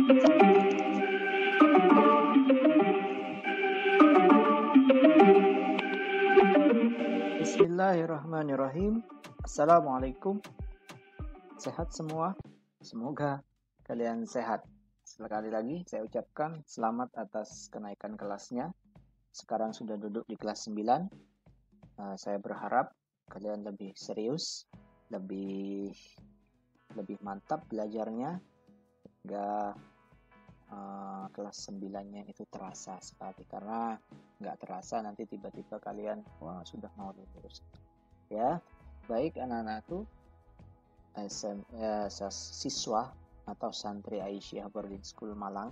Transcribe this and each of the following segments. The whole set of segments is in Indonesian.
Bismillahirrahmanirrahim. Assalamualaikum. Sehat semua? Semoga kalian sehat. Sekali lagi saya ucapkan selamat atas kenaikan kelasnya. Sekarang sudah duduk di kelas 9. Saya berharap kalian lebih serius, lebih mantap belajarnya, hingga kelas 9-nya itu terasa sekali. Karena nggak terasa nanti tiba-tiba kalian sudah mau lulus. Ya, baik anak-anakku, siswa atau santri Aisyah Boarding School Malang,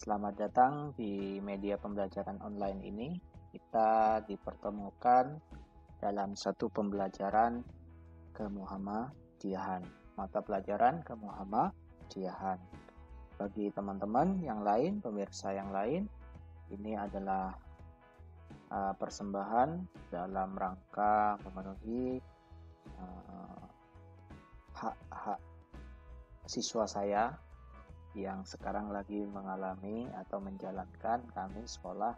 selamat datang di media pembelajaran online ini. Kita dipertemukan dalam satu pembelajaran kemuhammadiyahan, mata pelajaran kemuhammadiyahan. Bagi teman-teman yang lain, pemirsa yang lain, ini adalah persembahan dalam rangka memenuhi hak-hak siswa saya yang sekarang lagi mengalami atau menjalankan sekolah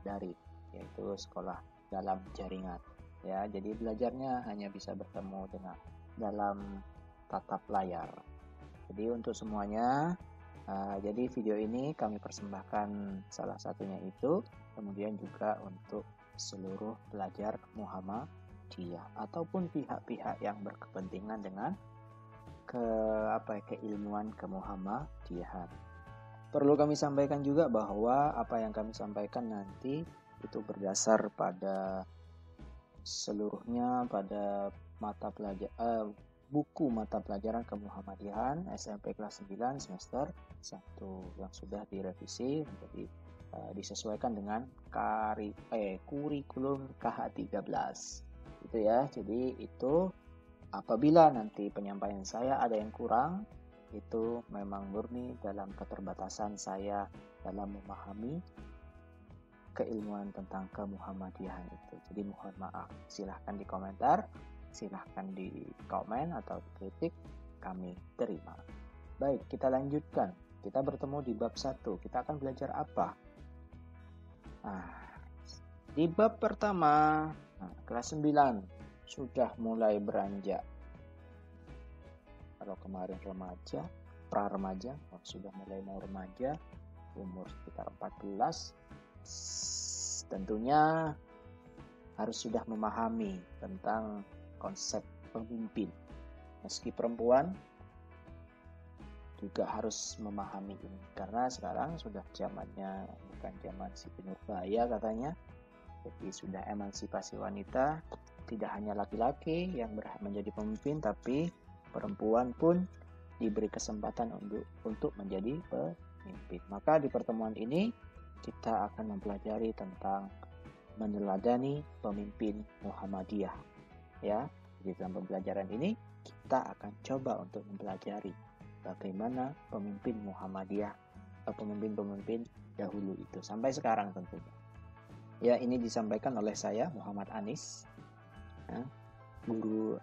daring, yaitu sekolah dalam jaringan. Ya, jadi belajarnya hanya bisa bertemu dengan dalam tatap layar. Jadi untuk semuanya, jadi video ini kami persembahkan salah satunya itu, kemudian juga untuk seluruh pelajar Muhammadiyah ataupun pihak-pihak yang berkepentingan dengan keilmuan kemuhammadiyahan. Perlu kami sampaikan juga bahwa apa yang kami sampaikan nanti itu berdasar pada seluruhnya pada buku mata pelajaran kemuhammadiyahan SMP kelas 9 semester 1 yang sudah direvisi menjadi disesuaikan dengan kurikulum KH13 itu ya. Jadi itu apabila nanti penyampaian saya ada yang kurang, itu memang murni dalam keterbatasan saya dalam memahami keilmuan tentang kemuhammadiyahan itu. Jadi mohon maaf, silahkan di komentar, silahkan di komen atau kritik, kami terima. Baik, kita lanjutkan. Kita bertemu di bab 1. Kita akan belajar apa? Di bab pertama, kelas 9 sudah mulai beranjak. Kalau kemarin remaja, pra-remaja, sudah mulai mau remaja, umur sekitar 14, tentunya harus sudah memahami tentang konsep pemimpin. Meski perempuan juga harus memahami ini, karena sekarang sudah zamannya bukan zaman Siti Nurbaya katanya. Jadi sudah emansipasi wanita, tidak hanya laki-laki yang berhak menjadi pemimpin, tapi perempuan pun diberi kesempatan untuk menjadi pemimpin. Maka di pertemuan ini kita akan mempelajari tentang meneladani pemimpin Muhammadiyah. Ya, di dalam pembelajaran ini kita akan coba untuk mempelajari bagaimana pemimpin Muhammadiyah atau pemimpin-pemimpin dahulu itu sampai sekarang tentunya. Ya, ini disampaikan oleh saya Muhammad Anis, guru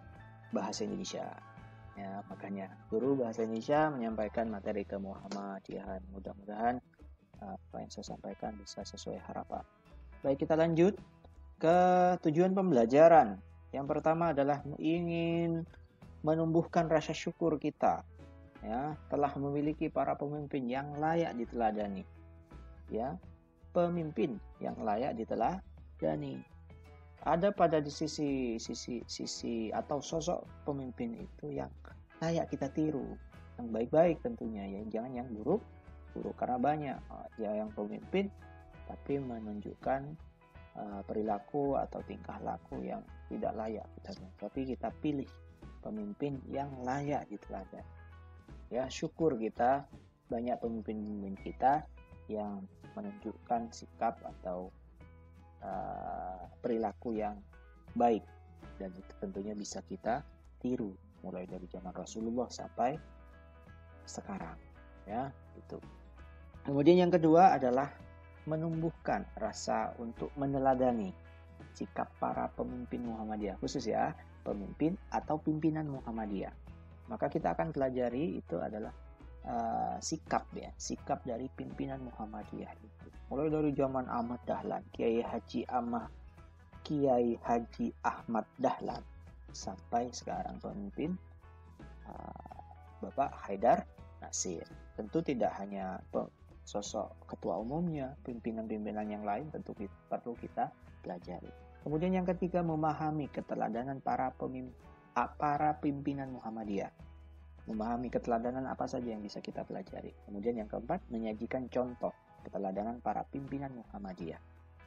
bahasa Indonesia. Ya, makanya guru bahasa Indonesia menyampaikan materi kemuhammadiyahan. Mudah-mudahan apa yang saya sampaikan bisa sesuai harapan. Baik, kita lanjut ke tujuan pembelajaran. Yang pertama adalah ingin menumbuhkan rasa syukur kita, ya, telah memiliki para pemimpin yang layak diteladani. Ya, pemimpin yang layak diteladani. Ada pada di sisi atau sosok pemimpin itu yang layak kita tiru, yang baik-baik tentunya ya, jangan yang buruk karena banyak yang pemimpin tapi menunjukkan perilaku atau tingkah laku yang tidak layak kita. Tapi kita pilih pemimpin yang layak diteladani. Ya, syukur kita banyak pemimpin kita yang menunjukkan sikap atau perilaku yang baik, dan itu tentunya bisa kita tiru mulai dari zaman Rasulullah sampai sekarang, ya itu. Kemudian yang kedua adalah menumbuhkan rasa untuk meneladani sikap para pemimpin Muhammadiyah, khusus ya pemimpin atau pimpinan Muhammadiyah. Maka kita akan pelajari itu adalah sikap dari pimpinan Muhammadiyah itu. Mulai dari zaman Ahmad Dahlan, Kiai Haji Ahmad Dahlan, sampai sekarang pemimpin Bapak Haidar Nasir. Tentu tidak hanya sosok ketua umumnya, pimpinan-pimpinan yang lain tentu perlu kita pelajari. Kemudian yang ketiga, memahami keteladanan para pimpinan Muhammadiyah. Memahami keteladanan apa saja yang bisa kita pelajari. Kemudian yang keempat, menyajikan contoh keteladanan para pimpinan Muhammadiyah.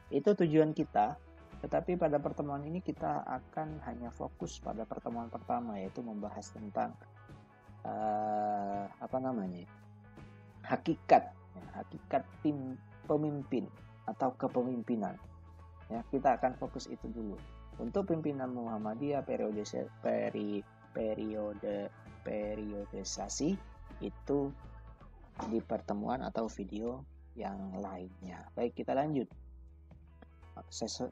Itu tujuan kita, tetapi pada pertemuan ini kita akan hanya fokus pada pertemuan pertama, yaitu membahas tentang hakikat pemimpin atau kepemimpinan. Ya, kita akan fokus itu dulu. Untuk pimpinan Muhammadiyah periodisasi itu di pertemuan atau video yang lainnya. Baik, kita lanjut.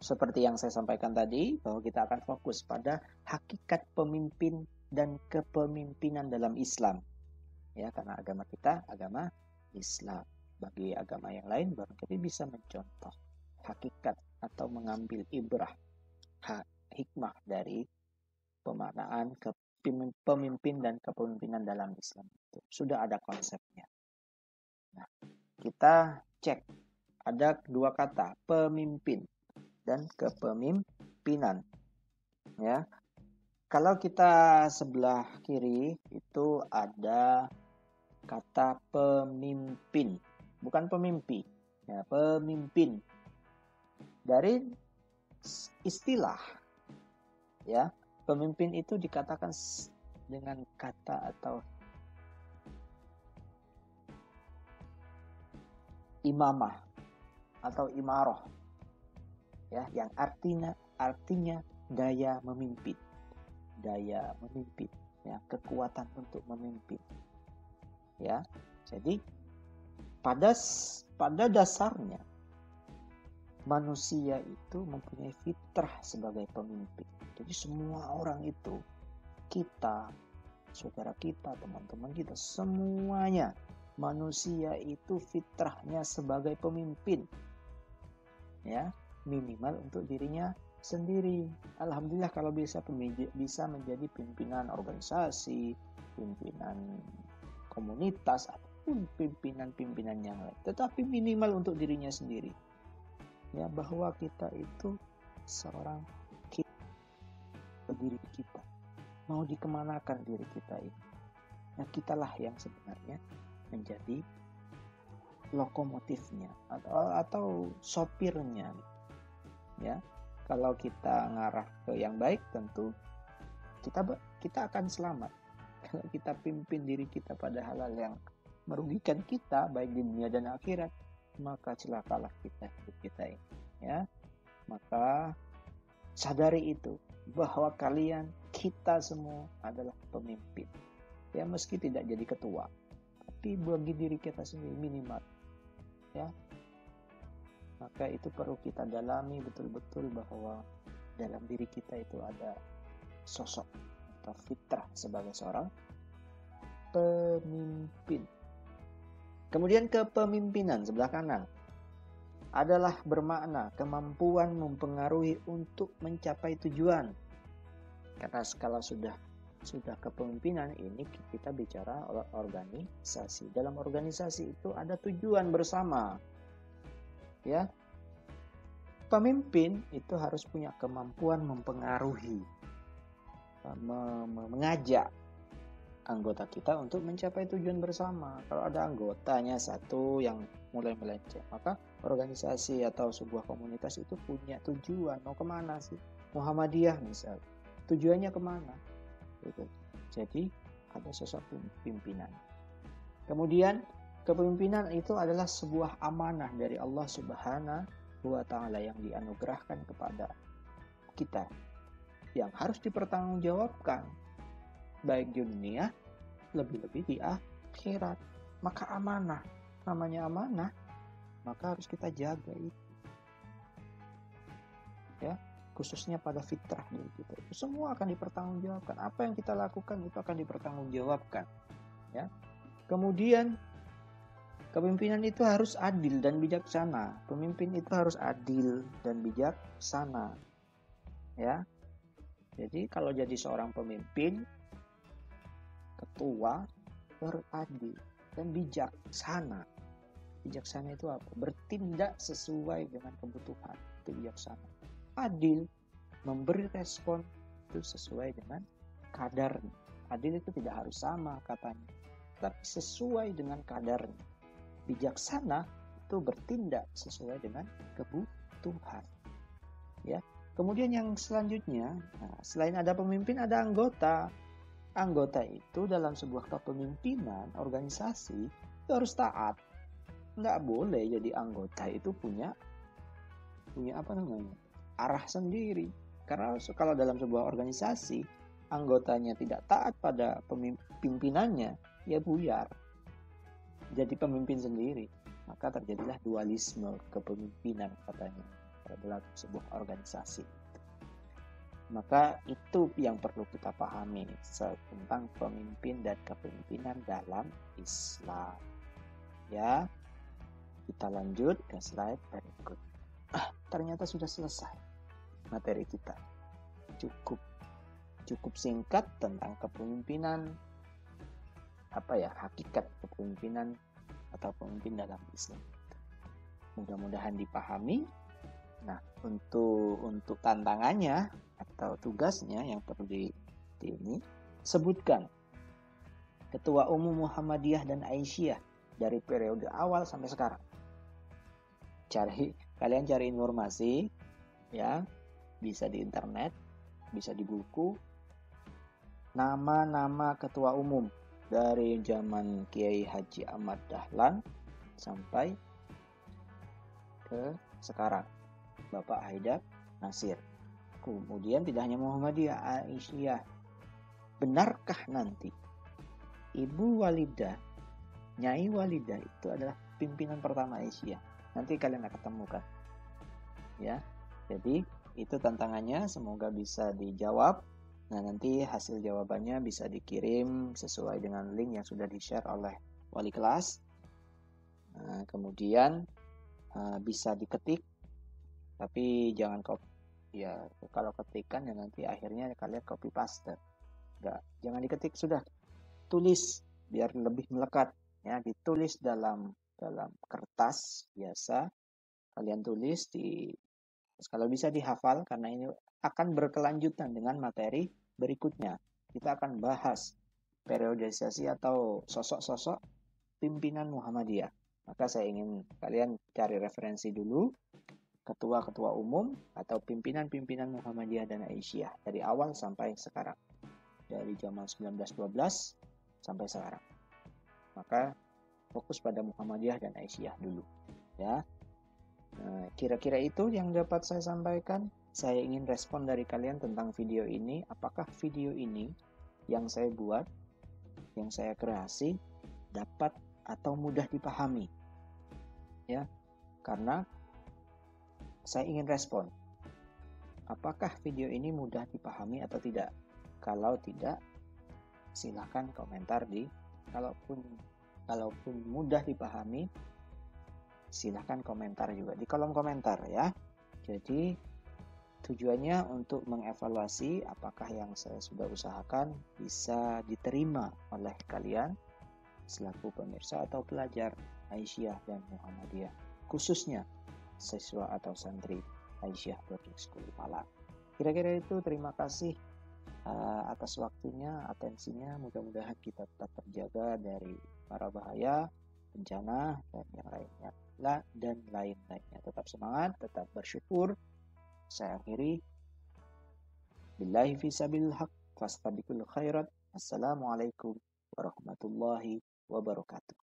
Seperti yang saya sampaikan tadi, bahwa kita akan fokus pada hakikat pemimpin dan kepemimpinan dalam Islam. Ya, karena agama kita agama Islam. Bagi agama yang lain barangkali bisa mencontoh hakikat atau mengambil ibrah, hikmah dari pemaknaan pemimpin dan kepemimpinan dalam Islam itu. Sudah ada konsepnya. Nah, kita cek. Ada dua kata, pemimpin dan kepemimpinan. Ya. Kalau kita sebelah kiri itu ada kata pemimpin, bukan pemimpi. Ya, pemimpin. Dari istilah, ya, pemimpin itu dikatakan dengan kata atau imamah atau imaroh, ya, yang artinya daya memimpin, ya, kekuatan untuk memimpin, ya. Jadi pada dasarnya manusia itu mempunyai fitrah sebagai pemimpin. Jadi semua orang itu, kita, saudara kita, teman-teman kita, semuanya manusia itu fitrahnya sebagai pemimpin. Ya, minimal untuk dirinya sendiri. Alhamdulillah kalau bisa menjadi pimpinan organisasi, pimpinan komunitas, ataupun pimpinan-pimpinan yang lain. Tetapi minimal untuk dirinya sendiri. Ya, bahwa kita itu seorang diri kita. Mau dikemanakan diri kita ini? Nah, kitalah yang sebenarnya menjadi lokomotifnya atau sopirnya. Ya, kalau kita ngarah ke yang baik, tentu kita akan selamat. Kalau kita pimpin diri kita pada hal-hal yang merugikan kita, baik di dunia dan akhirat, maka celakalah hidup kita ini. Ya, maka sadari itu, bahwa kita semua adalah pemimpin. Ya, meski tidak jadi ketua, tapi bagi diri kita sendiri minimal. Ya, maka itu perlu kita dalami betul-betul, bahwa dalam diri kita itu ada sosok atau fitrah sebagai seorang pemimpin. Kemudian kepemimpinan sebelah kanan adalah bermakna kemampuan mempengaruhi untuk mencapai tujuan. Karena kalau sudah kepemimpinan, ini kita bicara organisasi. Dalam organisasi itu ada tujuan bersama. Ya. Pemimpin itu harus punya kemampuan mempengaruhi, mengajak anggota kita untuk mencapai tujuan bersama. Kalau ada anggotanya satu yang mulai melenceng, maka organisasi atau sebuah komunitas itu punya tujuan. Mau kemana sih? Muhammadiyah misal, tujuannya kemana? Gitu. Jadi ada sosok pimpinan. Kemudian kepemimpinan itu adalah sebuah amanah dari Allah Subhanahu wa Ta'ala yang dianugerahkan kepada kita, yang harus dipertanggungjawabkan baik di dunia, lebih-lebih di akhirat. Maka amanah, namanya amanah, maka harus kita jaga itu. Ya, khususnya pada fitrah diri kita. Itu semua akan dipertanggungjawabkan. Apa yang kita lakukan itu akan dipertanggungjawabkan. Ya. Kemudian kepemimpinan itu harus adil dan bijaksana. Pemimpin itu harus adil dan bijaksana. Ya. Jadi kalau jadi seorang pemimpin, ketua harus adil dan bijaksana. Bijaksana itu apa? Bertindak sesuai dengan kebutuhan. Itu bijaksana. Adil, memberi respon itu sesuai dengan kadarnya. Adil itu tidak harus sama katanya, tapi sesuai dengan kadarnya. Bijaksana itu bertindak sesuai dengan kebutuhan. Ya. Kemudian yang selanjutnya, selain ada pemimpin, ada anggota. Anggota itu dalam sebuah kepemimpinan organisasi itu harus taat. Nggak boleh jadi anggota itu punya arah sendiri. Karena kalau dalam sebuah organisasi anggotanya tidak taat pada pimpinannya, ya buyar jadi pemimpin sendiri. Maka terjadilah dualisme kepemimpinan katanya dalam sebuah organisasi. Maka itu yang perlu kita pahami tentang pemimpin dan kepemimpinan dalam Islam. Ya. Kita lanjut ke slide berikut. Ternyata sudah selesai materi kita. Cukup singkat tentang kepemimpinan. Hakikat kepemimpinan atau pemimpin dalam Islam. Mudah-mudahan dipahami. Nah, untuk tantangannya atau tugasnya yang perlu ini sebutkan Ketua Umum Muhammadiyah dan Aisyah dari periode awal sampai sekarang. Kalian cari informasi, ya, bisa di internet, bisa di buku, nama-nama ketua umum dari zaman Kiai Haji Ahmad Dahlan sampai ke sekarang, Bapak Haidar Nasir. Kemudian tidak hanya Muhammadiyah, Aisyah. Benarkah nanti Ibu Walidah, Nyai Walidah itu adalah pimpinan pertama Aisyah? Nanti kalian akan temukan. Ya. Jadi itu tantangannya, semoga bisa dijawab. Nah, nanti hasil jawabannya bisa dikirim sesuai dengan link yang sudah di-share oleh wali kelas. Nah, kemudian bisa diketik, tapi jangan kalau ketikan ya nanti akhirnya kalian copy paste. Jangan diketik, sudah tulis biar lebih melekat. Ya, ditulis dalam kertas biasa, kalian tulis kalau bisa dihafal, karena ini akan berkelanjutan dengan materi berikutnya. Kita akan bahas periodisasi atau sosok-sosok pimpinan Muhammadiyah. Maka saya ingin kalian cari referensi dulu ketua-ketua umum atau pimpinan-pimpinan Muhammadiyah dan Aisyah dari awal sampai sekarang, dari zaman 1912 sampai sekarang. Maka fokus pada Muhammadiyah dan Aisyah dulu, ya. Nah, kira-kira itu yang dapat saya sampaikan. Saya ingin respon dari kalian tentang video ini. Apakah video ini yang saya buat, yang saya kreasi, dapat atau mudah dipahami? Ya, karena saya ingin respon. Apakah video ini mudah dipahami atau tidak? Kalau tidak, silakan komentar Kalaupun mudah dipahami, silahkan komentar juga di kolom komentar, ya. Jadi tujuannya untuk mengevaluasi apakah yang saya sudah usahakan bisa diterima oleh kalian selaku pemirsa atau pelajar Aisyah dan Muhammadiyah, khususnya siswa atau santri Aisyah Boarding School Malang. Kira-kira itu. Terima kasih atas waktunya, atensinya. Mudah-mudahan kita tetap terjaga dari para bahaya, bencana, dan yang lainnya. Dan lain-lainnya. Tetap semangat, tetap bersyukur. Saya akhiri. Billahi fisabilil haq, fastabiqul khairat. Assalamualaikum warahmatullahi wabarakatuh.